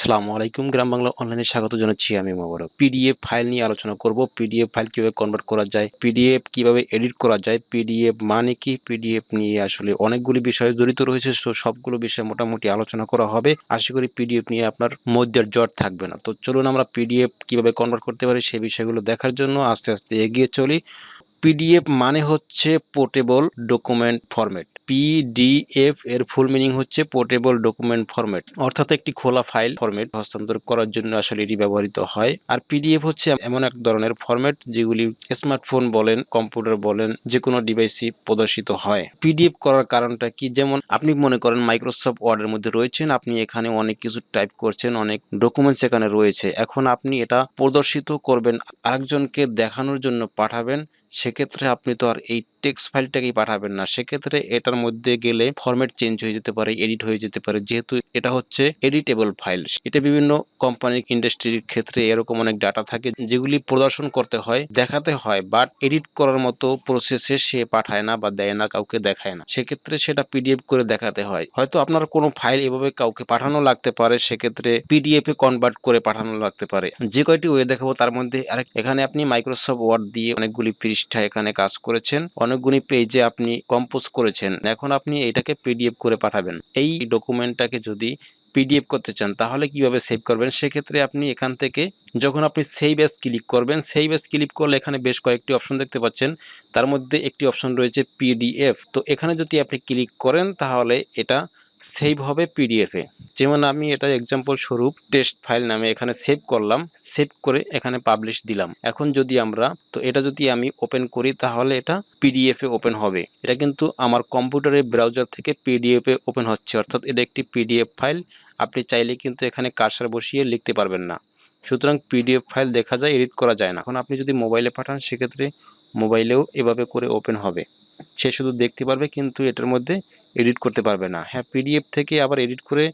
আসসালামু আলাইকুম। গ্রাম বাংলা অনলাইনে স্বাগত জানাচ্ছি আমি মোবারক। পিডিএফ ফাইল নিয়ে আলোচনা করব। পিডিএফ ফাইল কিভাবে কনভার্ট করা যায়, পিডিএফ কিভাবে এডিট করা যায়, পিডিএফ মানে কি, পিডিএফ নিয়ে আসলে অনেকগুলি বিষয় জড়িত রয়েছে। সবগুলো বিষয় মোটামুটি আলোচনা করা হবে। আশা করি পিডিএফ নিয়ে আপনার মধ্যে আর জট থাকবে না। তো চলুন আমরা পিডিএফ কিভাবে কনভার্ট করতে পারি সেই বিষয়গুলো দেখার জন্য আস্তে আস্তে এগিয়ে চলি। পিডিএফ মানে হচ্ছে পোর্টেবল ডকুমেন্ট ফরম্যাট। পিডিএফ এর ফুল মিনিং হচ্ছে পোর্টেবল ডকুমেন্ট ফরম্যাট, অর্থাৎ একটি খোলা ফাইল ফরম্যাট হস্তান্তর করার জন্য আসলে এটি ব্যবহৃত হয়। আর পিডিএফ হচ্ছে এমন এক ধরনের ফরম্যাট যেগুলি স্মার্টফোন বলেন, কম্পিউটার বলেন, যে কোনো ডিভাইসই প্রদর্শিত হয়। পিডিএফ করার কারণটা কি, যেমন আপনি মনে করেন মাইক্রোসফট ওয়ার্ডের মধ্যে রয়েছেন, আপনি এখানে অনেক কিছু টাইপ করছেন, অনেক ডকুমেন্টস এখানে রয়েছে। এখন আপনি এটা প্রদর্শিত করবেন, আরেকজনকে দেখানোর জন্য পাঠাবেন, সেক্ষেত্রে আপনি তো আর এই টেক্সট ফাইলটাকেই পাঠাবেন না। সেক্ষেত্রে এটার মধ্যে গেলে ফরম্যাট চেঞ্জ হয়ে যেতে পারে, এডিট হয়ে যেতে পারে, যেহেতু এটা হচ্ছে এডিটেবল ফাইল। এটা বিভিন্ন কোম্পানির ইন্ডাস্ট্রির ক্ষেত্রে এরকম অনেক ডাটা থাকে যেগুলি প্রদর্শন করতে হয়, দেখাতে হয়, বাট এডিট করার মতো প্রসেসে সে পাঠায় না বা দেয় না, কাউকে দেখায় না। সেক্ষেত্রে সেটা পিডিএফ করে দেখাতে হয়। হয়তো আপনার কোনো ফাইল এভাবে কাউকে পাঠানো লাগতে পারে, সেক্ষেত্রে পিডিএফ এ কনভার্ট করে পাঠানো লাগতে পারে। যে কয়টি ওয়ে দেখাবো তার মধ্যে আরেক, এখানে আপনি মাইক্রোসফট ওয়ার্ড দিয়ে অনেকগুলি পৃষ্ঠা এখানে কাজ করেছেন, অনেকগুলি পেজে আপনি কম্পোজ করেছেন। এখন আপনি এটাকে পিডিএফ করে পাঠাবেন। এই ডকুমেন্টটাকে যদি পিডিএফ করতে চান তাহলে কিভাবে সেভ করবেন, সেক্ষেত্রে আপনি এখান থেকে যখন আপনি সেভ অ্যাজ ক্লিক করবেন, সেভ অ্যাজ ক্লিক করলে এখানে বেশ কয়েকটি অপশন দেখতে পাচ্ছেন। তার মধ্যে একটি অপশন রয়েছে পিডিএফ। তো এখানে যদি আপনি ক্লিক করেন তাহলে এটা সেভ হবে পিডিএফ এ। যেমন আমি এটা এক্সাম্পল স্বরূপ টেক্সট ফাইল নামে এখানে সেভ করলাম, সেভ করে এখানে পাবলিশ দিলাম। এখন যদি আমরা এটা যদি আমি ওপেন করি তাহলে এটা পিডিএফ এ ওপেন হবে। এটা কিন্তু আমার কম্পিউটারের ব্রাউজার থেকে পিডিএফ এ ওপেন হচ্ছে, অর্থাৎ এটা একটি পিডিএফ ফাইল। আপনি চাইলে কিন্তু এখানে কার্সর বসিয়ে লিখতে পারবেন না। সুতরাং পিডিএফ ফাইল দেখা যায়, এডিট করা যায় না। এখন আপনি যদি মোবাইলে পাঠান সেক্ষেত্রে মোবাইলেও এভাবে করে ওপেন হবে। সে শুধু দেখতে পারবে কিন্তু এটার মধ্যে এডিট করতে পারবে না। হ্যাঁ, পিডিএফ থেকে আবার এডিট করে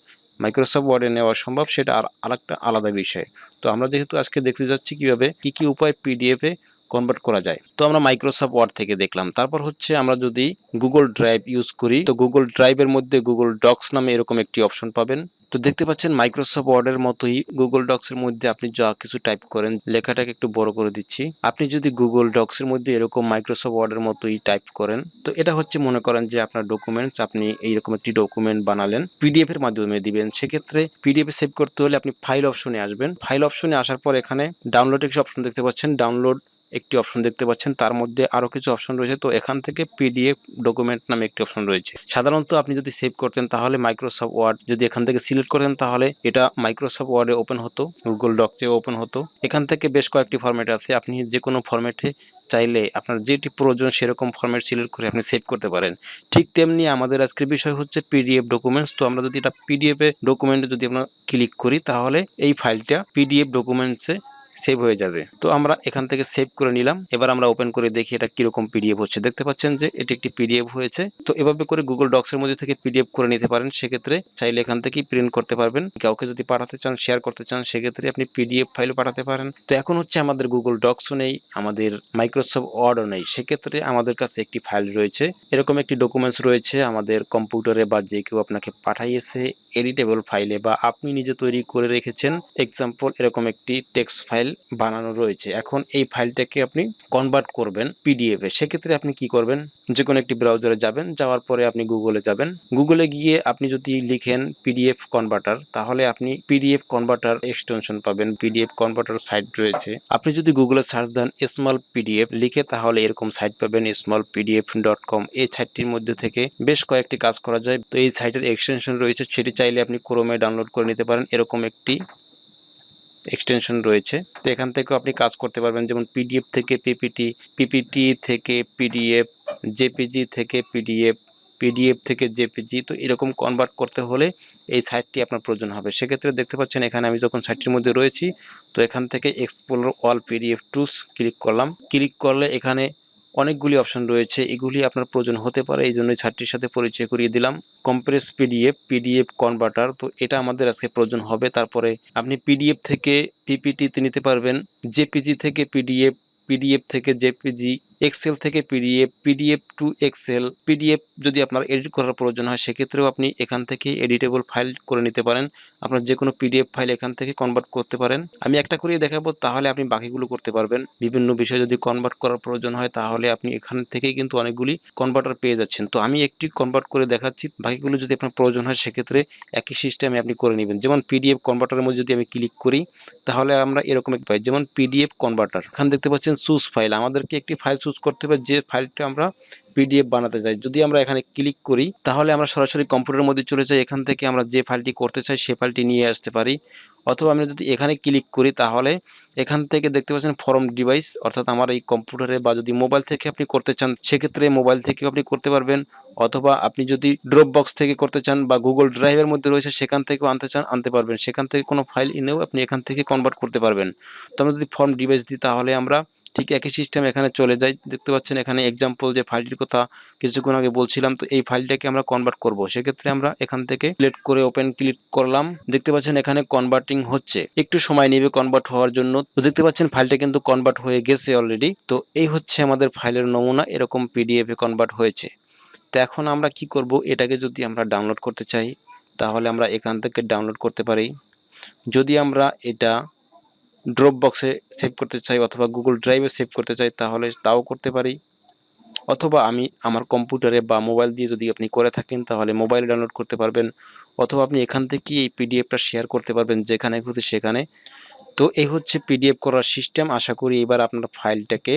মাইক্রোসফট ওয়ার্ডে নেওয়া সম্ভব, সেটা আরেকটা আলাদা বিষয়। তো আমরা যেহেতু আজকে দেখতে যাচ্ছি কিভাবে কি কি উপায় পিডিএফ এ কনভার্ট করা যায়। তো আমরা মাইক্রোসফট ওয়ার্ড থেকে দেখলাম। তারপর হচ্ছে আমরা যদি গুগল ড্রাইভ ইউজ করি, তো গুগল ড্রাইভের মধ্যে গুগল ডক্স নামে এরকম একটি অপশন পাবেন। তো দেখতে পাচ্ছেন মাইক্রোসফট ওয়ার্ডের মতোই গুগল ডক্স এর মধ্যে আপনি যা কিছু টাইপ করেন, লেখাটাকে একটু বড় করে দিচ্ছি। আপনি যদি গুগল ডক্স এর মধ্যে এরকম মাইক্রোসফট ওয়ার্ডের মতোই টাইপ করেন, তো এটা হচ্ছে মনে করেন যে আপনার ডকুমেন্টস, আপনি এইরকম একটি ডকুমেন্ট বানালেন, পিডিএফ এর মাধ্যমে দিবেন। সেক্ষেত্রে পিডিএফ সেভ করতে হলে আপনি ফাইল অপশনে আসবেন। ফাইল অপশনে আসার পর এখানে ডাউনলোড একটি অপশন দেখতে পাচ্ছেন, ডাউনলোড একটি অপশন দেখতে পাচ্ছেন, তার মধ্যে আরো কিছু অপশন রয়েছে। তো এখান থেকে পিডিএফ ডকুমেন্ট নামে একটি অপশন রয়েছে। সাধারণত আপনি যদি সেভ করতেন তাহলে মাইক্রোসফট ওয়ার্ড যদি এখান থেকে সিলেক্ট করতেন তাহলে এটা মাইক্রোসফট ওয়ার্ডে ওপেন হতো, গুগল ডক্সে ওপেন হতো। এখান থেকে বেশ কয়েকটি ফরম্যাট আছে, আপনি যে কোনো ফরম্যাটে চাইলে আপনার যেটি প্রয়োজন সেরকম ফরম্যাট সিলেক্ট করে আপনি সেভ করতে পারেন। ঠিক তেমনি আমাদের আজকের বিষয় হচ্ছে পিডিএফ ডকুমেন্টস। তো আমরা যদি এটা পিডিএফ এ ডকুমেন্টে যদি আমরা ক্লিক করি তাহলে এই ফাইলটা পিডিএফ ডকুমেন্টসে সেভ হয়ে যাবে। তো আমরা এখান থেকে সেভ করে নিলাম। এবার আমরা ওপেন করে দেখি এটা কিরকম পিডিএফ হচ্ছে। দেখতে পাচ্ছেন যে এটি একটি পিডিএফ হয়েছে। তো এভাবে করে গুগল ডক্স এর মধ্যে থেকে পিডিএফ করে নিতে পারেন। সেক্ষেত্রে চাইলে এখান থেকেই প্রিন্ট করতে পারবেন। কাউকে যদি পাঠাতে চান, শেয়ার করতে চান, সেক্ষেত্রে আপনি পিডিএফ ফাইলও পাঠাতে পারেন। তো এখন হচ্ছে আমাদের গুগল ডক্সও নেই, আমাদের মাইক্রোসফট ওয়ার্ডও নেই। সেক্ষেত্রে আমাদের কাছে একটি ফাইল রয়েছে, এরকম একটি ডকুমেন্টস রয়েছে আমাদের কম্পিউটারে বা যে কেউ আপনাকে পাঠাইয়েছে এডিটেবল ফাইলে, বা আপনি নিজে তৈরি করে রেখেছেন। এক্সাম্পল এরকম একটি টেক্সট ফাইল বানানো রয়েছে। এখন এই ফাইলটাকে আপনি কনভার্ট করবেন পিডিএফ এ। সেক্ষেত্রে আপনি কি করবেন, যে কোনো একটি ব্রাউজারে যাবেন, যাওয়ার পরে আপনি গুগলে যাবেন। গুগলে গিয়ে আপনি যদি লিখেন পিডিএফ কনভার্টার, তাহলে আপনি পিডিএফ কনভার্টার এক্সটেনশন পাবেন, পিডিএফ কনভার্টার সাইট রয়েছে। আপনি যদি গুগলে সার্চ দেন স্মল পিডিএফ লিখে তাহলে এরকম সাইট পাবেন, smallpdf.com। এই সাইটটির মধ্যে থেকে বেশ কয়েকটি কাজ করা যায়। তো এই সাইটের এক্সটেনশন রয়েছে, সেটি চাইলে আপনি ক্রোমে ডাউনলোড করে নিতে পারেন। এরকম একটি এক্সটেনশন রয়েছে। তো এখান থেকেও আপনি কাজ করতে পারবেন, যেমন পিডিএফ থেকে পিপিটি, পিপিটি থেকে পিডিএফ, জেপিজি থেকে পিডিএফ, পিডিএফ থেকে জেপিজি। তো এরকম কনভার্ট করতে হলে এই সাইটটি আপনার প্রয়োজন হবে। সেক্ষেত্রে দেখতে পাচ্ছেন এখানে আমি যখন সাইটটির মধ্যে রয়েছি, তো এখান থেকে explore all PDF tools click করলাম। ক্লিক করলে এখানে অনেকগুলি অপশন রয়েছে, এগুলি আপনার প্রয়োজন হতে পারে, এই জন্যই সাইটটির সাথে পরিচয় করিয়ে দিলাম। কম্প্রেস পিডিএফ, পিডিএফ কনভার্টার, তো এটা আমাদের আজকে প্রয়োজন হবে। তারপরে আপনি পিডিএফ থেকে পিপিটিতে নিতে পারবেন, জেপিজি থেকে পিডিএফ, পিডিএফ থেকে জেপিজি, এক্সেল থেকে PDF, PDF to Excel, PDF যদি আপনার এডিট করার প্রয়োজন হয় সেক্ষেত্রেও আপনি এখান থেকে এডিটেবল ফাইল করে নিতে পারেন। আপনার যে কোনো পিডিএফ ফাইল এখান থেকে কনভার্ট করতে পারেন। আমি একটা করেই দেখাবো, তাহলে আপনি বাকিগুলো করতে পারবেন। বিভিন্ন বিষয় যদি কনভার্ট করার প্রয়োজন হয় তাহলে আপনি এখান থেকেই কিন্তু অনেকগুলি কনভার্টার পেয়ে যাচ্ছেন। তো আমি একটি কনভার্ট করে দেখাচ্ছি, বাকিগুলো যদি আপনার প্রয়োজন হয় সেক্ষেত্রে একই সিস্টেমে আপনি করে নেবেন। যেমন পিডিএফ কনভার্টারের মধ্যে যদি আমি ক্লিক করি তাহলে আমরা এরকম একটা পাই, যেমন পিডিএফ কনভার্টার। এখানে দেখতে পাচ্ছেন চুজ ফাইল, আমাদেরকে একটি ফাইল চুজ করতে হবে যে ফাইলটা আমরা পিডিএফ বানাতে চাই। যদি আমরা এখানে ক্লিক করি তাহলে আমরা সরাসরি কম্পিউটারের মধ্যে চলে যাই, এখান থেকে আমরা যে ফাইলটি করতে চাই সেই ফাইলটি নিয়ে আসতে পারি। অথবা আমরা যদি এখানে ক্লিক করি তাহলে এখান থেকে দেখতে পাচ্ছেন ফরম ডিভাইস, অর্থাৎ আমার এই কম্পিউটারে বা যদি মোবাইল থেকে আপনি করতে চান সেক্ষেত্রে মোবাইল থেকেও আপনি করতে পারবেন। অথবা আপনি যদি ড্রপ বক্স থেকে করতে চান বা গুগল ড্রাইভের মধ্যে রয়েছে সেখান থেকেও আনতে চান আনতে পারবেন, সেখান থেকে কোনো ফাইল এনেও আপনি এখান থেকে কনভার্ট করতে পারবেন। তো আমরা যদি ফর্ম ডিভাইস দিই তাহলে আমরা ঠিক একই সিস্টেম এখানে চলে যাই। দেখতে পাচ্ছেন এখানে এক্সাম্পল যে ফাইলটির কথা কিছুক্ষণ আগে বলছিলাম, তো এই ফাইলটাকে আমরা কনভার্ট করব। সেক্ষেত্রে আমরা এখান থেকে সিলেক্ট করে ওপেন ক্লিক করলাম। দেখতে পাচ্ছেন এখানে কনভার্টিং হচ্ছে, একটু সময় নেবে কনভার্ট হওয়ার জন্য। তো দেখতে পাচ্ছেন ফাইলটা কিন্তু কনভার্ট হয়ে গেছে অলরেডি। তো এই হচ্ছে আমাদের ফাইলের নমুনা, এরকম পিডিএফ এ কনভার্ট হয়েছে। তো এখন আমরা কি করব, এটাকে যদি আমরা ডাউনলোড করতে চাই তাহলে আমরা এখান থেকে ডাউনলোড করতে পারি। যদি আমরা এটা ড্রপ বক্সে সেভ করতে চাই অথবা গুগল ড্রাইভে সেভ করতে চাই তাহলে তাও করতে পারি। অথবা আমি আমার কম্পিউটারে বা মোবাইল দিয়ে যদি আপনি করে থাকেন তাহলে মোবাইলে ডাউনলোড করতে পারবেন। অথবা আপনি এখান থেকে এই পিডিএফটা শেয়ার করতে পারবেন যেখানে খুশি সেখানে। তো এই হচ্ছে পিডিএফ করার সিস্টেম। আশা করি এবার আপনার ফাইলটাকে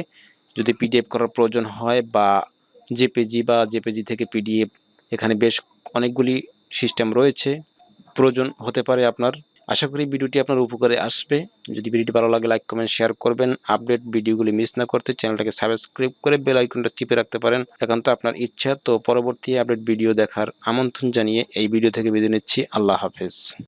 যদি পিডিএফ করার প্রয়োজন হয় বা জেপিজি থেকে পিডিএফ, এখানে বেশ অনেকগুলি সিস্টেম রয়েছে, প্রয়োজন হতে পারে আপনার। আশা করি ভিডিওটি আপনার উপকারে আসবে। যদি ভিডিওটি ভালো লাগে লাইক কমেন্ট শেয়ার করবেন। আপডেট ভিডিওগুলি মিস না করতে চ্যানেলটাকে সাবস্ক্রাইব করে বেল আইকনটা চিপে রাখতে পারেন। এখন তো আপনার ইচ্ছা। তো পরবর্তী আপডেট ভিডিও দেখার আমন্ত্রণ জানিয়ে এই ভিডিও থেকে বিদায় নিচ্ছি। আল্লাহ হাফেজ।